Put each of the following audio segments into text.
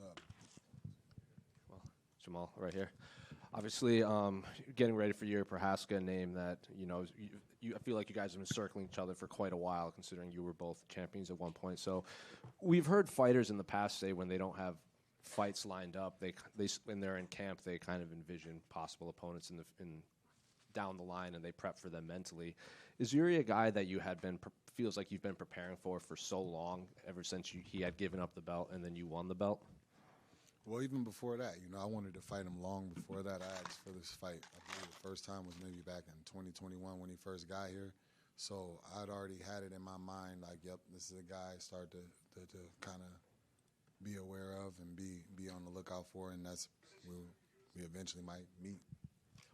up? Well, Jamal, right here. Obviously, getting ready for your Prochazka name that, I feel like you guys have been circling each other for quite a while, considering you were both champions at one point. So we've heard fighters in the past say when they don't have fights lined up, they when they're in camp, they kind of envision possible opponents in down the line, and they prep for them mentally. Is Jiri a guy that you had been feels like you've been preparing for so long, ever since he had given up the belt and then you won the belt? Well, even before that, I wanted to fight him long before that. I asked for this fight. I believe the first time was maybe back in 2021 when he first got here. So I'd already had it in my mind, like, yep, this is a guy I start to kind of be aware of and be on the lookout for, and that's we eventually might meet.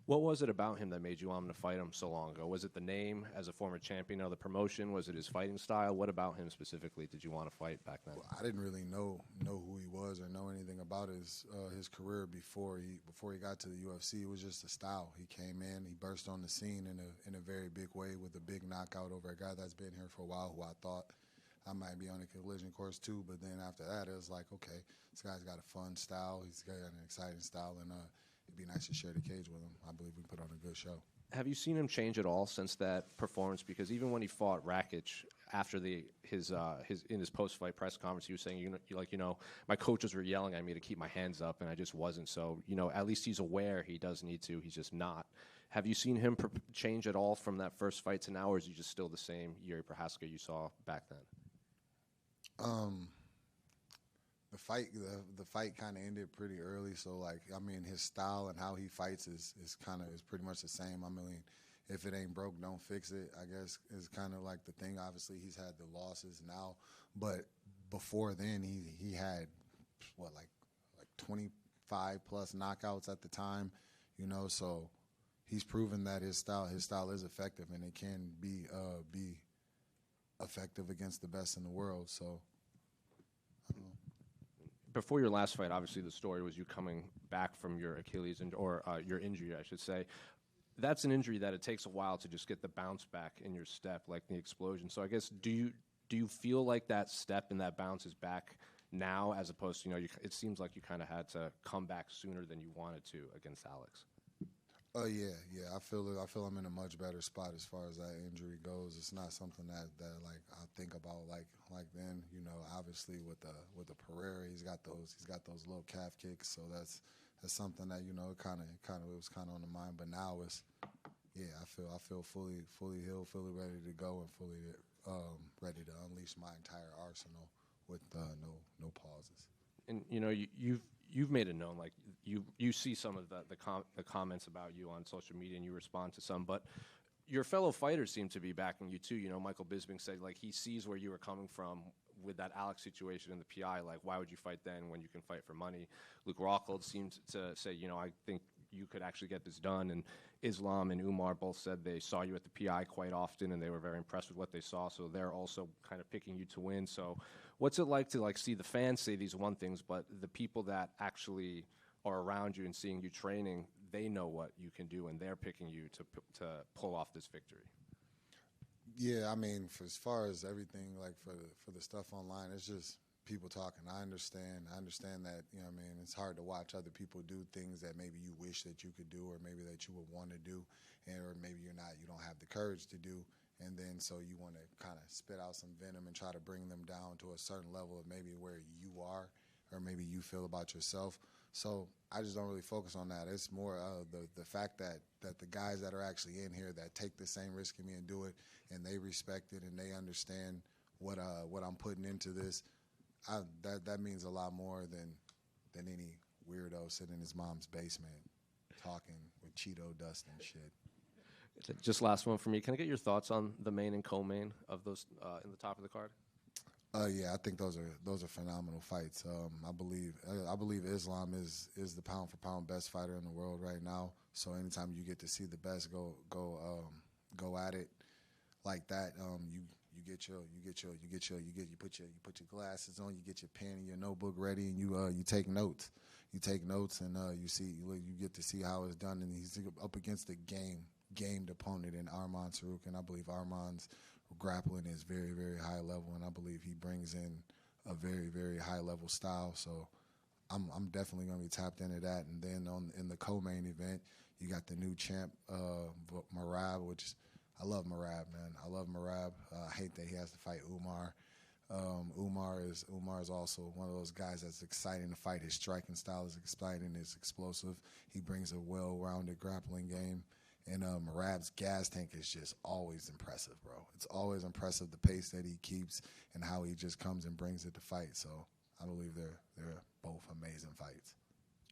What was it about him that made you want him to fight him so long ago? Was it the name as a former champion of the promotion? Was it his fighting style? What about him specifically did you want to fight back then? Well, I didn't really know who he was or know anything about his career before he got to the UFC. It was just a style. He came in, he burst on the scene in a very big way with a big knockout over a guy that's been here for a while, who I thought I might be on a collision course too. But then after that, it was like, okay, this guy's got a fun style. He's got an exciting style, and it'd be nice to share the cage with him. I believe we put on a good show. Have you seen him change at all since that performance? Because even when he fought Rakic after his post-fight press conference, he was saying, my coaches were yelling at me to keep my hands up, and I just wasn't. So, at least he's aware he does need to. He's just not. Have you seen him change at all from that first fight to now, or is he just still the same Jiri Prochazka you saw back then? The fight kind of ended pretty early, so his style and how he fights is pretty much the same. I mean, if it ain't broke, don't fix it, I guess, is kind of like the thing. Obviously, he's had the losses now, but before then, he had 25 plus knockouts at the time, so he's proven that his style is effective, and it can be effective against the best in the world. So I don't know. Before your last fight, obviously the story was you coming back from your Achilles or your injury, I should say. That's an injury that it takes a while to just get the bounce back in your step, like the explosion. So I guess do you feel like that step and that bounce is back now, as opposed to it seems like you kind of had to come back sooner than you wanted to against Alex? Oh yeah. I feel I'm in a much better spot as far as that injury goes. It's not something that I think about like then. Obviously with the Pereira, he's got those little calf kicks. So that's something that it was kind of on the mind. But now it's I feel fully healed, fully ready to go, and fully ready to unleash my entire arsenal with no pauses. And you've made it known, like you see some of the comments about you on social media and you respond to some, but your fellow fighters seem to be backing you too. Michael Bisping said like he sees where you were coming from with that Alex situation in the PI. Like, why would you fight then when you can fight for money? Luke Rockhold seemed to say, I think you could actually get this done. And Islam and Umar both said they saw you at the PI quite often and they were very impressed with what they saw. So they're also kind of picking you to win. So what's it like to see the fans say these one things, but the people that actually are around you and seeing you training, they know what you can do and they're picking you to pull off this victory? Yeah, I mean, as far as everything, like for the stuff online, it's just people talking. I understand that, it's hard to watch other people do things that maybe you wish that you could do, or maybe that you would want to do, or maybe you don't have the courage to do, and then so you want to kind of spit out some venom and try to bring them down to a certain level of maybe where you are, or maybe you feel about yourself. So I just don't really focus on that. It's more the fact that the guys that are actually in here that take the same risk in me and do it, and they respect it and they understand what I'm putting into this. That means a lot more than any weirdo sitting in his mom's basement talking with Cheeto dust and shit. Just last one for me. Can I get your thoughts on the main and co-main of those in the top of the card? Yeah, I think those are phenomenal fights. I believe Islam is the pound for pound best fighter in the world right now. So anytime you get to see the best go at it like that, you put your glasses on, you get your pen and your notebook ready, and you take notes. You take notes, and you get to see how it's done. And he's up against a gamed opponent in Arman Sarukin. I believe Arman's grappling is very, very high level, and I believe he brings in a very, very high level style. So I'm definitely going to be tapped into that. And then in the co-main event, you got the new champ, Merab, which I love Merab, man. I love Merab. I hate that he has to fight Umar. Umar is also one of those guys that's exciting to fight. His striking style is exciting. It's explosive. He brings a well-rounded grappling game. And Merab's gas tank is just always impressive, bro. It's always impressive, the pace that he keeps and how he just comes and brings it to fight. So I believe they're both amazing fights.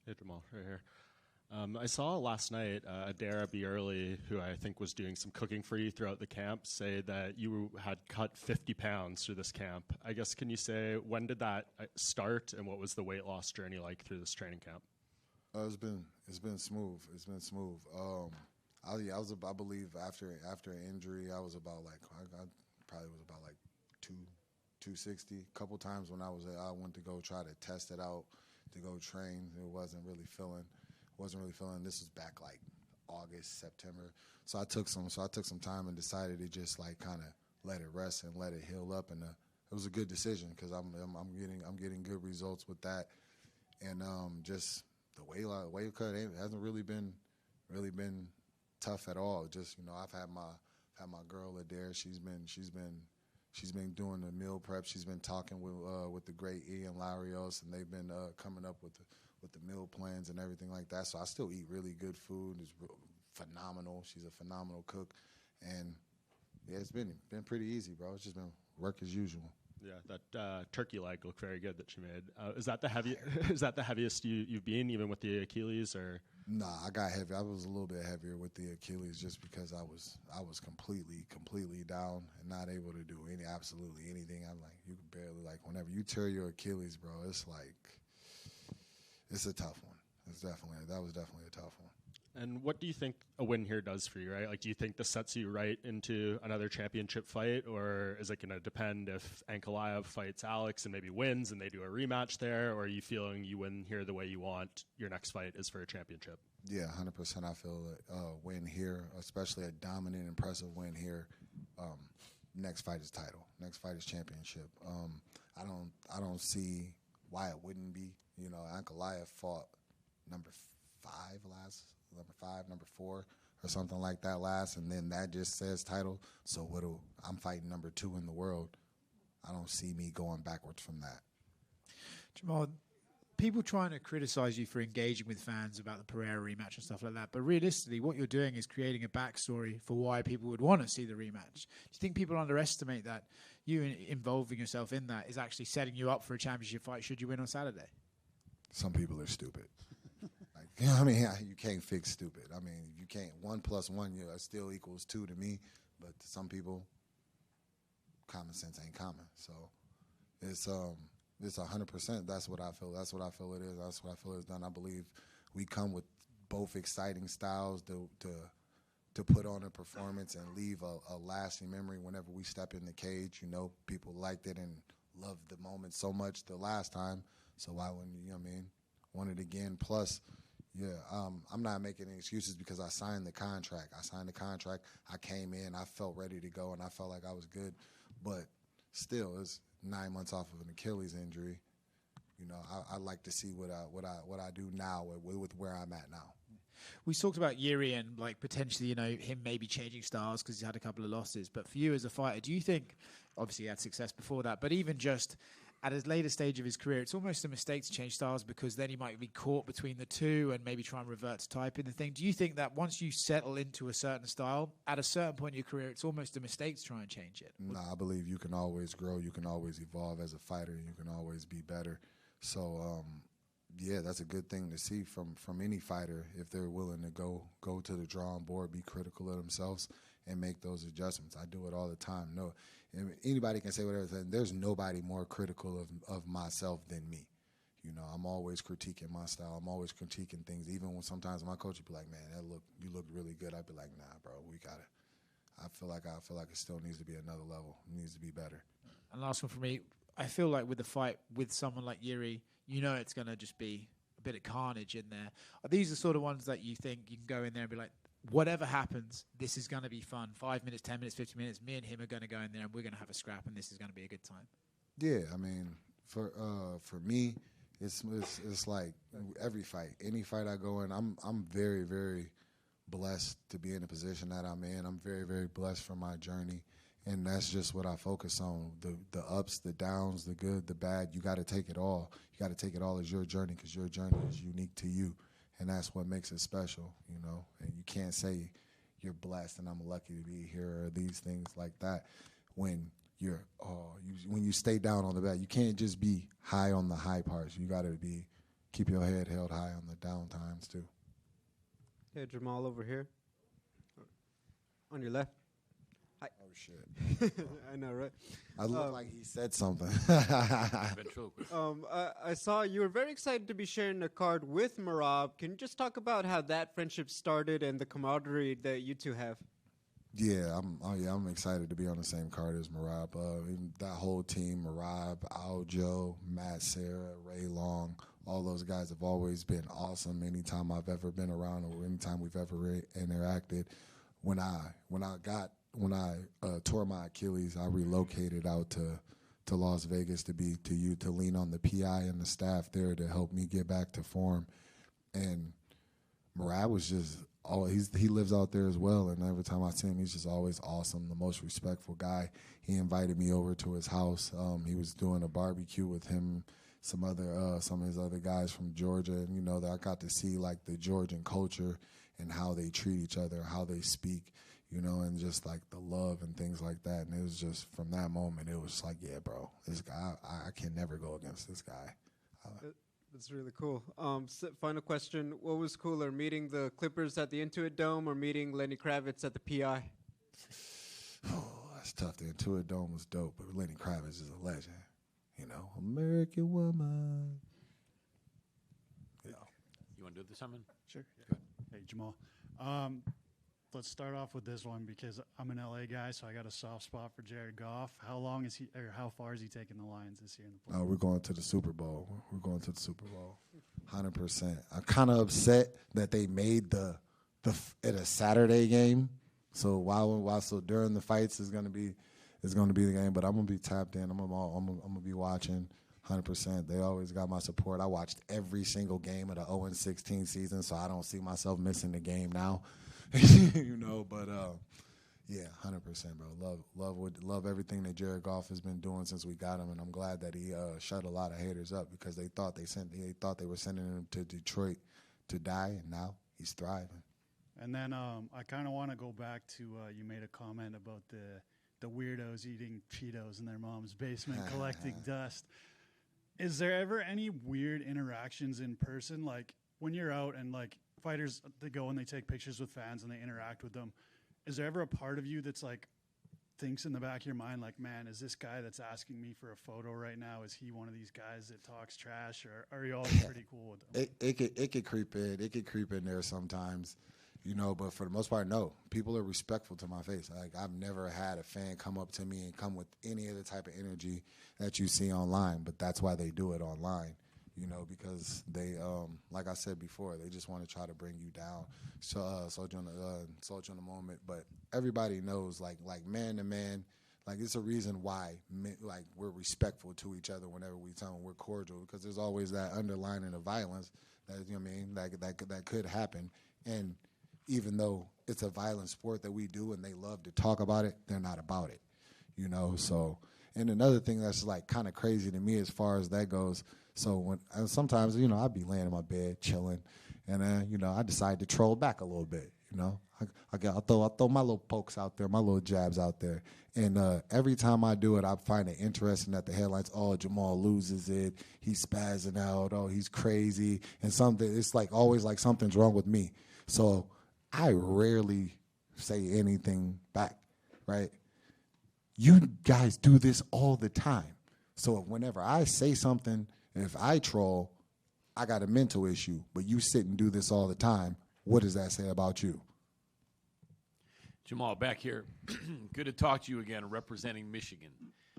Hey, Jamal, right here. I saw last night Adara Bierly, who I think was doing some cooking for you throughout the camp, say that you had cut 50 pounds through this camp. I guess, can you say, when did that start and what was the weight loss journey like through this training camp? It's been smooth. It's been smooth. I believe after an injury, I was about like I probably was about like 260. A couple times when I went to go try to test it out, to go train. It wasn't really feeling. This was back like August, September. So I took some time and decided to just like kind of let it rest and let it heal up. And it was a good decision because I'm getting good results with that. And just the weight cut hasn't really been tough at all. Just, I've had my girl Adair. She's been doing the meal prep. She's been talking with the great Ian Larios, and they've been coming up with the meal plans and everything like that. So I still eat really good food. It's phenomenal. She's a phenomenal cook, and yeah, it's been pretty easy, bro. It's just been work as usual. Yeah, that turkey leg looked very good that she made. Is that the heaviest you've been, even with the Achilles, or? Nah, I got heavy. I was a little bit heavier with the Achilles just because I was completely down and not able to do absolutely anything. I'm like, you can barely, like, whenever you tear your Achilles, bro, it's like, it's a tough one. That was definitely a tough one. And what do you think a win here does for you, right? Like, do you think this sets you right into another championship fight, or is it going to depend if Ankalaev fights Alex and maybe wins and they do a rematch there, or are you feeling you win here the way you want, your next fight is for a championship? Yeah, 100%. I feel a win here, especially a dominant, impressive win here. Next fight is title. Next fight is championship. I don't see why it wouldn't be. Ankalaev fought number 4, or something like that last, and then that just says title. So I'm fighting number 2 in the world. I don't see me going backwards from that. Jamal, people trying to criticize you for engaging with fans about the Pereira rematch and stuff like that, but realistically, what you're doing is creating a backstory for why people would want to see the rematch. Do you think people underestimate that you involving yourself in that is actually setting you up for a championship fight should you win on Saturday? Some people are stupid. You can't fix stupid. You can't. 1 + 1 still equals 2 to me, but to some people, common sense ain't common. So it's 100%. That's what I feel. That's what I feel it is. That's what I feel it's done. I believe we come with both exciting styles to put on a performance and leave a lasting memory whenever we step in the cage. People liked it and loved the moment so much the last time. So why wouldn't you? Want it again? Plus. Yeah, I'm not making any excuses because I signed the contract. I came in, I felt ready to go, and I felt like I was good. But still, it's 9 months off of an Achilles injury. I like to see what I do now with where I'm at now. We talked about Jiri and like potentially, him maybe changing styles because he's had a couple of losses. But for you as a fighter, do you think, obviously he had success before that, but even just at his later stage of his career, it's almost a mistake to change styles because then he might be caught between the two and maybe try and revert to type in the thing. Do you think that once you settle into a certain style, at a certain point in your career, it's almost a mistake to try and change it? No, I believe you can always grow. You can always evolve as a fighter. And you can always be better. So, yeah, that's a good thing to see from any fighter if they're willing to go to the drawing board, be critical of themselves, and make those adjustments. I do it all the time. No, anybody can say whatever. There's nobody more critical of myself than me. I'm always critiquing my style. I'm always critiquing things. Even when sometimes my coach would be like, "Man, you look really good," I'd be like, "Nah, bro, we got it." I feel like it still needs to be another level. It needs to be better. And last one for me, I feel like with the fight with someone like Jiri, it's going to just be a bit of carnage in there. Are these the sort of ones that you think you can go in there and be like, whatever happens, this is going to be fun. 5 minutes, 10 minutes, 15 minutes, me and him are going to go in there and we're going to have a scrap and this is going to be a good time? Yeah, for me, it's like every fight, any fight I go in, I'm very, very blessed to be in the position that I'm in. I'm very, very blessed for my journey, and that's just what I focus on: the ups, the downs, the good, the bad. You got to take it all. You got to take it all as your journey, because your journey is unique to you, and that's what makes it special, you know. And you can't say you're blessed and I'm lucky to be here or these things like that when when you stay down on the bad. You can't just be high on the high parts. You got to keep your head held high on the down times too. Yeah, Jamal over here. On your left. Hi. Oh, shit. I know, right? I look like he said something. I saw you were very excited to be sharing a card with Merab. Can you just talk about how that friendship started and the camaraderie that you two have? Yeah, I'm excited to be on the same card as Merab. That whole team, Merab, Aljo, Matt, Sarah, Ray Long, all those guys have always been awesome. Anytime I've ever been around or anytime we've ever interacted. When I tore my Achilles, I relocated out to Las Vegas to lean on the PI and the staff there to help me get back to form. And Merab was just he lives out there as well, and every time I see him, he's just always awesome, the most respectful guy. He invited me over to his house. He was doing a barbecue with him, some of his other guys from Georgia, and, you know, that I got to see, like, the Georgian culture and how they treat each other, how they speak, you know, and just, like, the love and things like that. And it was just, from that moment, it was just like, yeah, bro, this guy, I can never go against this guy. That's really cool. Final question. What was cooler, meeting the Clippers at the Intuit Dome or meeting Lenny Kravitz at the PI? Oh, that's tough. The Intuit Dome was dope, but Lenny Kravitz is a legend. You know, American woman. You want to do this, Simon? Sure. Good. Hey, Jamal. Let's start off with this one because I'm an LA guy, so I got a soft spot for Jared Goff. How far is he taking the Lions this year in the playoffs? We're going to the Super Bowl. We're going to the Super Bowl, 100%. I'm kind of upset that they made it a Saturday game. So so during the fights is going to be the game. But I'm gonna be tapped in. I'm gonna be watching 100%. They always got my support. I watched every single game of the 0-16 season, so I don't see myself missing the game now. You know, but yeah, 100%, bro. Love everything that Jared Goff has been doing since we got him, and I'm glad that he shut a lot of haters up because they thought they were sending him to Detroit to die, and now he's thriving. And then I kind of want to go back to you made a comment about the weirdos eating Cheetos in their mom's basement collecting dust. Is there ever any weird interactions in person, like when you're out and like fighters, they go and they take pictures with fans and they interact with them? Is there ever a part of you that's like thinks in the back of your mind, like, man, is this guy that's asking me for a photo right now, is he one of these guys that talks trash, or are you all pretty cool with them? It could creep in. It could creep in there sometimes, you know, but for the most part, no. People are respectful to my face. Like, I've never had a fan come up to me and come with any of the type of energy that you see online, but that's why they do it online. You know, because they, like I said before, they just want to try to bring you down, soldier in the moment. But everybody knows, like man to man, like it's a reason why, like we're respectful to each other whenever we tell them we're cordial, because there's always that underlining of violence that, you know what I mean, that could happen. And even though it's a violent sport that we do and they love to talk about it, they're not about it, you know. So, and another thing that's like kind of crazy to me as far as that goes. So sometimes, you know, I'd be laying in my bed chilling, and then, you know, I decide to troll back a little bit. You know, I throw my little pokes out there, my little jabs out there, and every time I do it, I find it interesting that the headlines, oh, Jamal loses it, he's spazzing out, oh, he's crazy, and something. It's like always like something's wrong with me. So I rarely say anything back, right? You guys do this all the time. So whenever I say something, if I troll, I got a mental issue, but you sit and do this all the time. What does that say about you? Jamal, back here. Good to talk to you again, representing Michigan.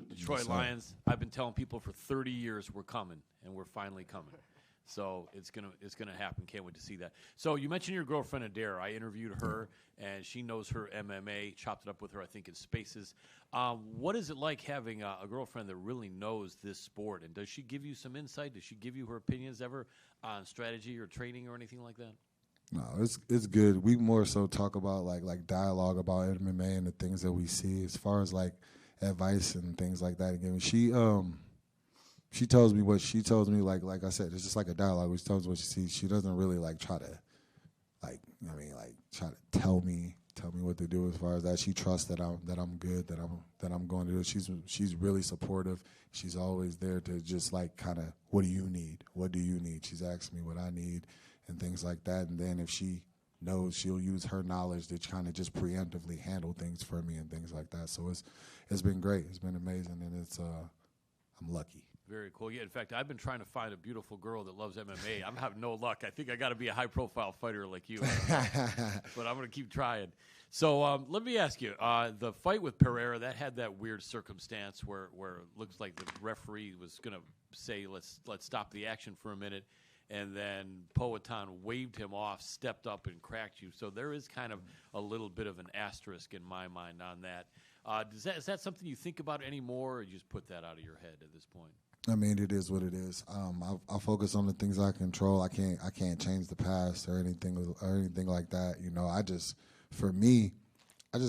Detroit Lions, I've been telling people for 30 years we're coming, and we're finally coming. So it's gonna happen. Can't wait to see that. So you mentioned your girlfriend Adair. I interviewed her, and she knows her MMA. Chopped it up with her, I think, in Spaces. What is it like having a girlfriend that really knows this sport? And does she give you some insight? Does she give you her opinions ever on strategy or training or anything like that? No, it's good. We more so talk about like dialogue about MMA and the things that we see as far as like advice and things like that. Again, she tells me what she tells me. Like I said, it's just like a dialogue. She tells me what she sees. She doesn't really like try to try to tell me what to do as far as that. She trusts that I'm good, that I'm going to do it. She's really supportive. She's always there to just like kind of, what do you need? What do you need? She's asking me what I need and things like that. And then if she knows, she'll use her knowledge to kind of just preemptively handle things for me and things like that. So it's been great. It's been amazing, and I'm lucky. Very cool. Yeah, in fact, I've been trying to find a beautiful girl that loves MMA. I'm having no luck. I think I got to be a high-profile fighter like you. But I'm going to keep trying. So let me ask you, the fight with Pereira, that had that weird circumstance where it looks like the referee was going to say, let's stop the action for a minute, and then Powhatan waved him off, stepped up, and cracked you. So there is kind of a little bit of an asterisk in my mind on that. Is that something you think about anymore, or you just put that out of your head at this point? I mean, it is what it is. I focus on the things I control. I can't change the past or anything like that. You know, I just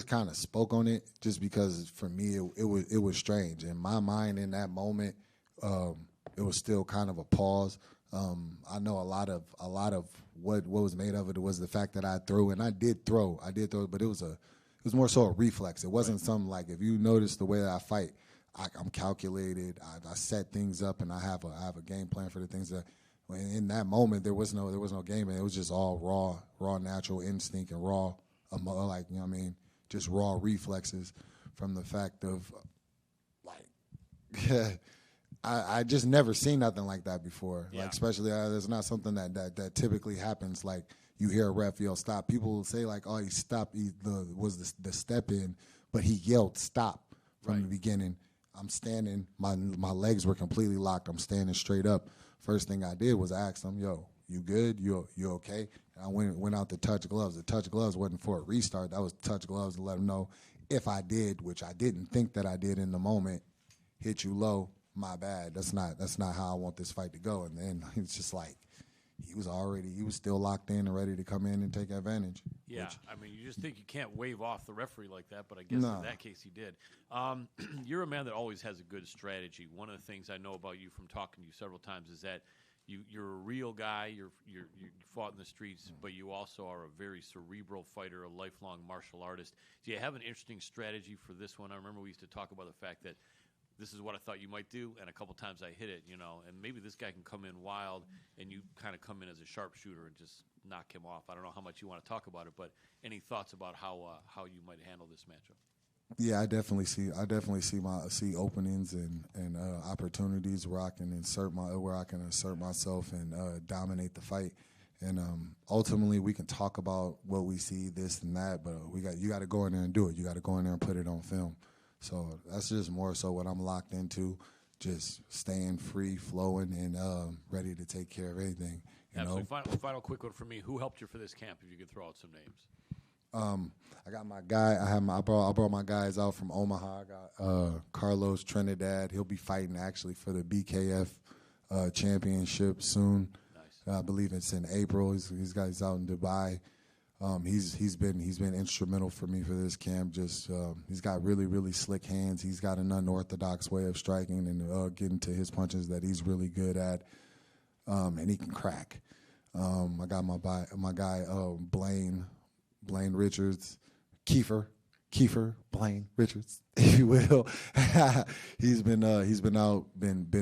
kind of spoke on it just because for me it was strange. In my mind, in that moment, it was still kind of a pause. I know a lot of what was made of it was the fact that I threw, and I did throw, but it was more so a reflex. It wasn't something like, if you notice the way that I fight, I'm calculated. I set things up, and I have a game plan for the things that. In that moment, there was no game, and it was just all raw natural instinct and raw, like, you know what I mean, just raw reflexes from the fact of like. I just never seen nothing like that before. Yeah. Like, especially there's not something that typically happens. Like, you hear a ref yell stop. People will say like, oh, he stopped. Was the step in, but he yelled stop from the beginning. I'm standing. My legs were completely locked. I'm standing straight up. First thing I did was ask him, yo, you good? You okay? And I went out to touch gloves. The touch gloves wasn't for a restart. That was touch gloves to let him know if I did, which I didn't think that I did in the moment, hit you low. My bad. That's not how I want this fight to go. And then it's just like he was still locked in and ready to come in and take advantage. Yeah, I mean, you just think you can't wave off the referee like that, but I guess in that case he did. You're a man that always has a good strategy. One of the things I know about you from talking to you several times is that you're a real guy. You fought in the streets, but you also are a very cerebral fighter, a lifelong martial artist. Do you have an interesting strategy for this one? I remember we used to talk about the fact that this is what I thought you might do, and a couple times I hit it, you know, and maybe this guy can come in wild, and you kind of come in as a sharpshooter and just knock him off. I don't know how much you want to talk about it, but any thoughts about how you might handle this matchup? Yeah, I definitely see openings and opportunities where I can assert myself and dominate the fight. And ultimately, we can talk about what we see, this and that, but you got to go in there and do it. You got to go in there and put it on film. So that's just more so what I'm locked into, just staying free, flowing, and ready to take care of anything. Absolutely. Final quick one for me. Who helped you for this camp, if you could throw out some names? I got my guy. I brought my guys out from Omaha. I got Carlos Trinidad. He'll be fighting actually for the BKF championship soon. Nice. I believe it's in April. He's out in Dubai. He's been instrumental for me for this camp. Just he's got really, really slick hands. He's got an unorthodox way of striking and getting to his punches that he's really good at, and he can crack. I got my guy Blaine Richards, Kiefer Blaine Richards, if you will. He's been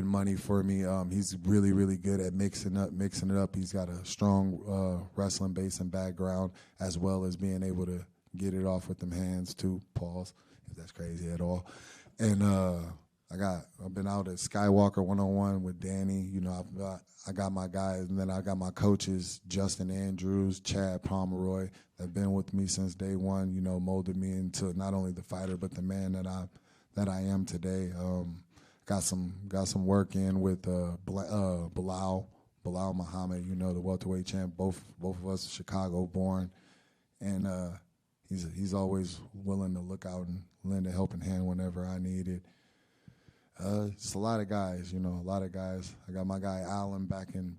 money for me. He's really, really good at mixing it up. He's got a strong wrestling base and background, as well as being able to get it off with them hands too. Pause, if that's crazy at all. And I've been out at Skywalker 101 with Danny. You know, I got my guys, and then I got my coaches, Justin Andrews, Chad Pomeroy, that've been with me since day one. You know, molded me into not only the fighter but the man that I am today. Got some work in with Bilal Bilal Muhammad, you know, the welterweight champ. Both of us Chicago born, and he's always willing to look out and lend a helping hand whenever I need it. It's a lot of guys, you know, a lot of guys. I got my guy Allen back in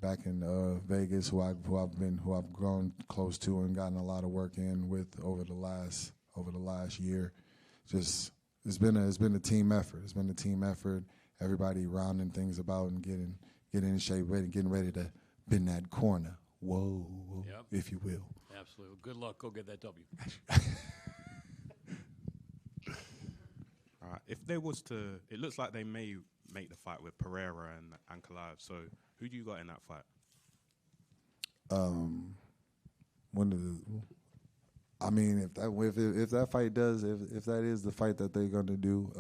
Vegas, who I've grown close to and gotten a lot of work in with over the last year. Just it's been a team effort. It's been a team effort. Everybody rounding things about and getting in shape, getting ready to bend that corner. Whoa, Yep. if you will. Absolutely. Good luck. Go get that W. If there was to, it looks like they may make the fight with Pereira and Ankalaev. So who do you got in that fight? If that fight if that is the fight that they're gonna do,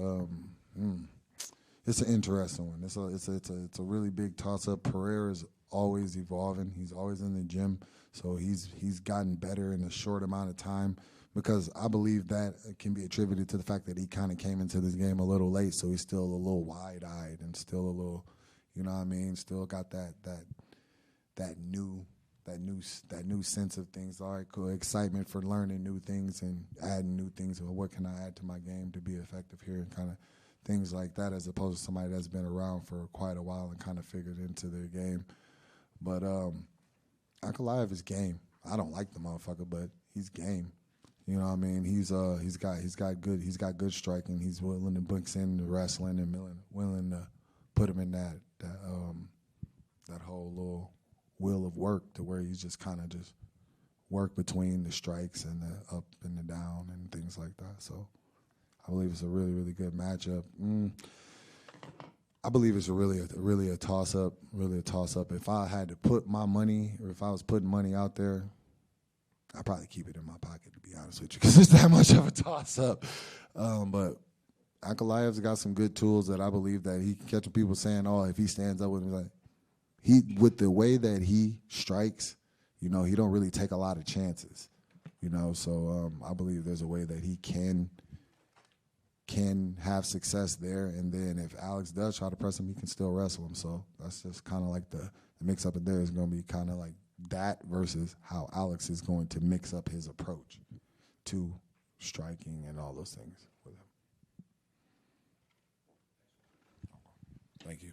it's an interesting one. It's a really big toss up. Pereira's always evolving. He's always in the gym, so he's gotten better in a short amount of time. Because I believe that can be attributed to the fact that he kind of came into this game a little late, so he's still a little wide-eyed and still a little, you know what I mean? Still got that new sense of things. All right, cool. Excitement for learning new things and adding new things. Well, what can I add to my game to be effective here, and kind of things like that, as opposed to somebody that's been around for quite a while and kind of figured into their game. But Ankalaev is game. I don't like the motherfucker, but he's game. You know what I mean? He's got good striking. He's willing to mix in the wrestling and willing to put him in that whole little wheel of work to where he's just kind of just work between the strikes and the up and the down and things like that. So I believe it's a really, really good matchup. I believe it's really a toss up. If I had to put my money, or if I was putting money out there, I'd probably keep it in my pocket, to be honest with you, because it's that much of a toss-up. But Ankalaev's got some good tools that I believe that he can catch people saying, oh, if he stands up with me, like with the way that he strikes, you know, he don't really take a lot of chances, you know. So I believe there's a way that he can have success there. And then if Alex does try to press him, he can still wrestle him. So that's just kind of like the mix-up in there is going to be kind of like that versus how Alex is going to mix up his approach to striking and all those things with him. Thank you.